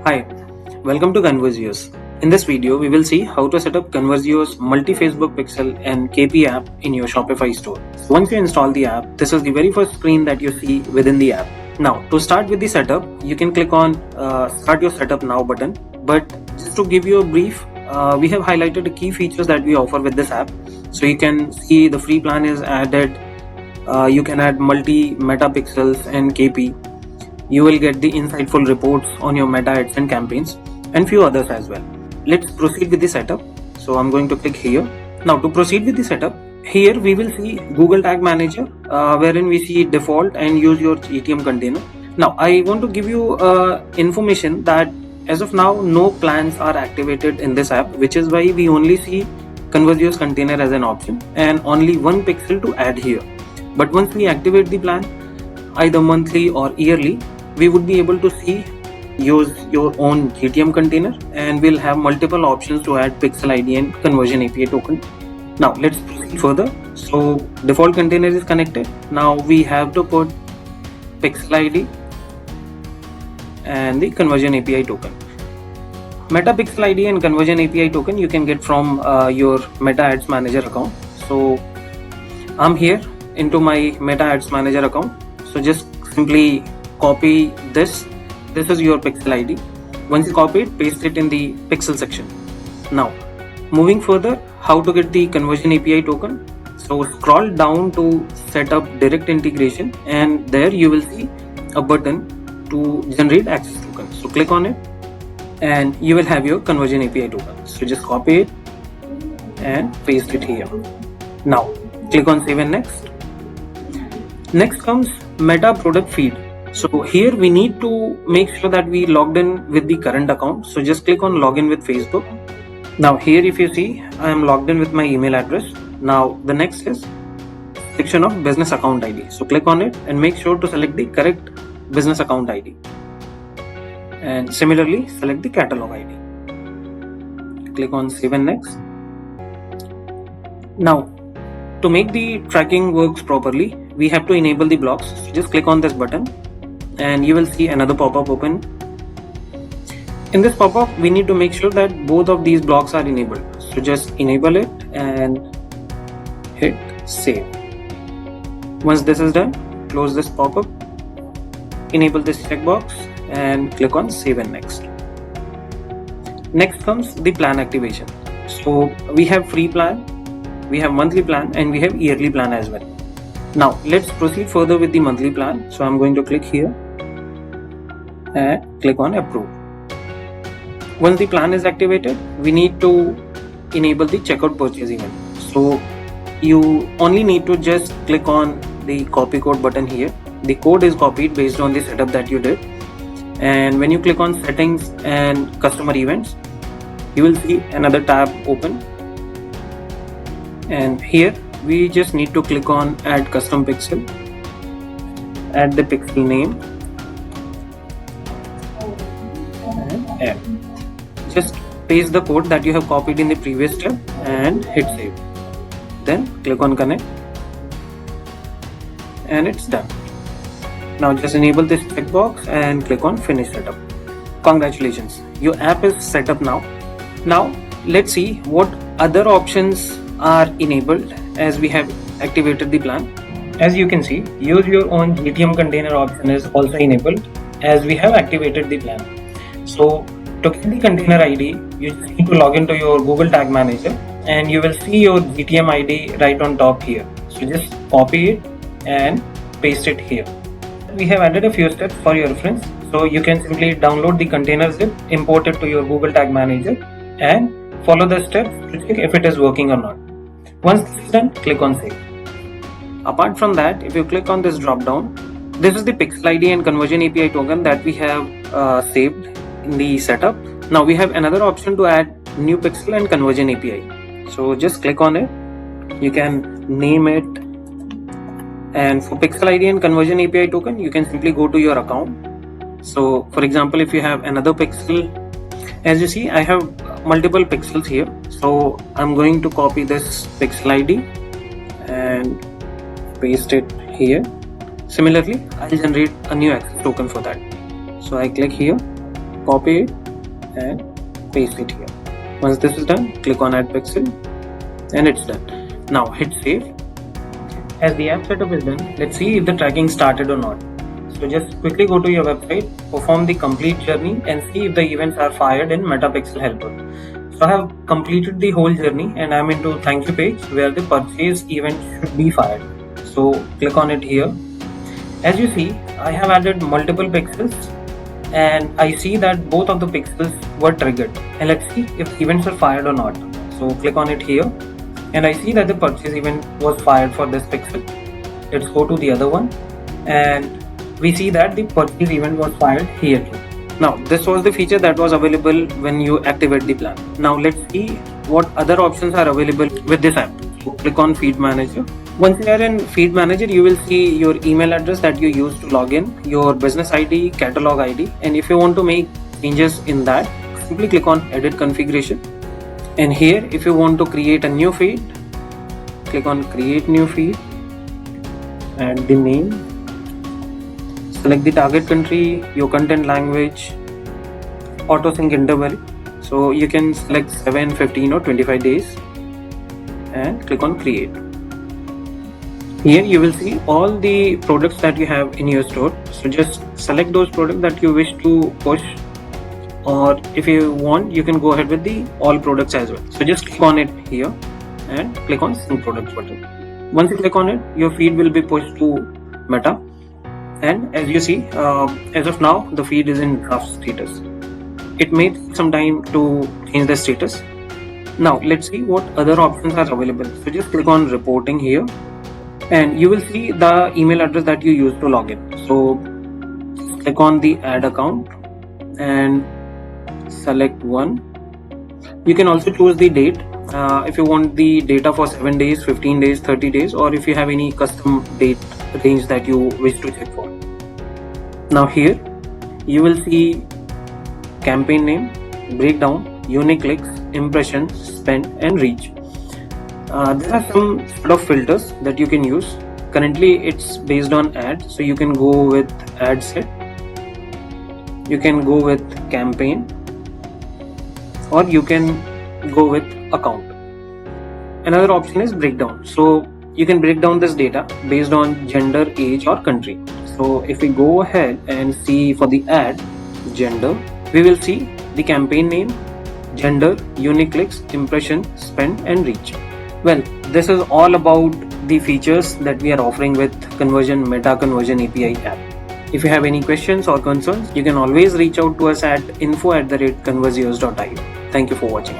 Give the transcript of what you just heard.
Hi, welcome to Conversios. In this video, we will see how to set up Conversios multi-Facebook pixel and CAPI app in your Shopify store. Once you install the app, this is the very first screen that you see within the app. Now, to start with the setup, you can click on Start Your Setup Now button. But just to give you a brief, we have highlighted the key features that we offer with this app. So you can see the free plan is added. You can add multi-meta pixels and CAPI. You will get the insightful reports on your meta ads and campaigns and few others as well. Let's proceed with the setup. So I'm going to click here. Now to proceed with the setup, here we will see Google Tag Manager, wherein we see default and use your GTM container. Now I want to give you information that as of now no plans are activated in this app, which is why we only see Conversios container as an option and only one pixel to add here. But once we activate the plan, either monthly or yearly, we would be able to see use your own GTM container, and we'll have multiple options to add pixel ID and conversion API token. Now let's proceed further. So default container is connected. Now we have to put pixel ID and the conversion API token. Meta pixel ID and conversion API token you can get from your Meta Ads Manager account. So I'm here into my Meta Ads Manager account. So just simply copy this. This is your pixel ID. Once you copy it, paste it in the pixel section. Now, moving further, how to get the conversion API token? So scroll down to set up direct integration, and there you will see a button to generate access token. So click on it, and you will have your conversion API token. So just copy it and paste it here. Now click on Save and Next. Next comes Meta product feed. So here we need to make sure that we logged in with the current account. So just click on login with Facebook. Now here if you see, I am logged in with my email address. Now the next is section of business account ID. So click on it and make sure to select the correct business account ID. And similarly select the catalog ID. Click on Save and Next. Now to make the tracking works properly, we have to enable the blocks. So just click on this button and you will see another pop-up open. In this pop-up, we need to make sure that both of these blocks are enabled. So just enable it and hit save. Once this is done, close this pop-up, enable this checkbox and click on Save and Next. Next comes the plan activation. So we have free plan, we have monthly plan, and we have yearly plan as well. Now let's proceed further with the monthly plan. So I'm going to click here and click on Approve. Once the plan is activated, we need to enable the checkout purchase event. So you only need to just click on the copy code button here. The code is copied based on the setup that you did, and when you click on settings and customer events, you will see another tab open, and here we just need to click on add custom pixel, add the pixel name and add. Just paste the code that you have copied in the previous step and hit save. Then click on connect and it's done. Now just enable this checkbox and click on finish setup. Congratulations, your app is set up now. Now let's see what other options are enabled as we have activated the plan. As you can see, use your own GTM container option is also enabled as we have activated the plan. So to get the container ID, you just need to log into your Google Tag Manager and you will see your GTM ID right on top here. So just copy it and paste it here. We have added a few steps for your reference. So you can simply download the container zip, import it to your Google Tag Manager and follow the steps to check if it is working or not. Once this is done, click on Save. Apart from that, if you click on this drop down, this is the pixel ID and conversion API token that we have saved in the setup. Now we have another option to add new pixel and conversion API. So just click on it. You can name it. And for pixel ID and conversion API token, you can simply go to your account. So for example, if you have another pixel, as you see, I have multiple pixels here. So I'm going to copy this pixel ID and paste it here. Similarly, I'll generate a new access token for that. So I click here copy it and paste it here. Once this is done, click on add pixel and it's done. Now hit save. As the app setup is done, let's see if the tracking started or not. So just quickly go to your website, perform the complete journey and see if the events are fired in Metapixel Helper. So I have completed the whole journey and I'm into thank you page where the purchase event should be fired. So click on it here. As you see, I have added multiple pixels and I see that both of the pixels were triggered. And let's see if events are fired or not. So click on it here. And I see that the purchase event was fired for this pixel. Let's go to the other one and we see that the purchase event was fired here too. Now this was the feature that was available when you activate the plan. Now let's see what other options are available with this app. So click on Feed Manager. Once you are in Feed Manager, you will see your email address that you use to log in, your business ID, catalog ID, and if you want to make changes in that, simply click on Edit Configuration. And here, if you want to create a new feed, click on Create New Feed, add the name, select the target country, your content language, auto sync interval. So you can select 7, 15 or 25 days and click on Create. Here you will see all the products that you have in your store. So just select those products that you wish to push, or if you want, you can go ahead with the all products as well. So just click on it here and click on Sync Products button. Once you click on it, your feed will be pushed to Meta. And as you see, as of now, the feed is in draft status. It may take some time to change the status. Now let's see what other options are available. So just click on Reporting here and you will see the email address that you use to log in. So click on the Add Account and select one. You can also choose the date if you want the data for 7 days, 15 days, 30 days, or if you have any custom date range that you wish to check for. Now here you will see campaign name, breakdown, unique clicks, impressions, spend and reach. There are some sort of filters that you can use. Currently it's based on ads, so you can go with ad set, you can go with campaign, or you can go with account. Another option is breakdown. So you can break down this data based on gender, age or country. So if we go ahead and see for the ad, gender, we will see the campaign name, gender, unique clicks, impression, spend and reach. Well, this is all about the features that we are offering with Meta Conversion API app. If you have any questions or concerns, you can always reach out to us at info@conversios.io. Thank you for watching.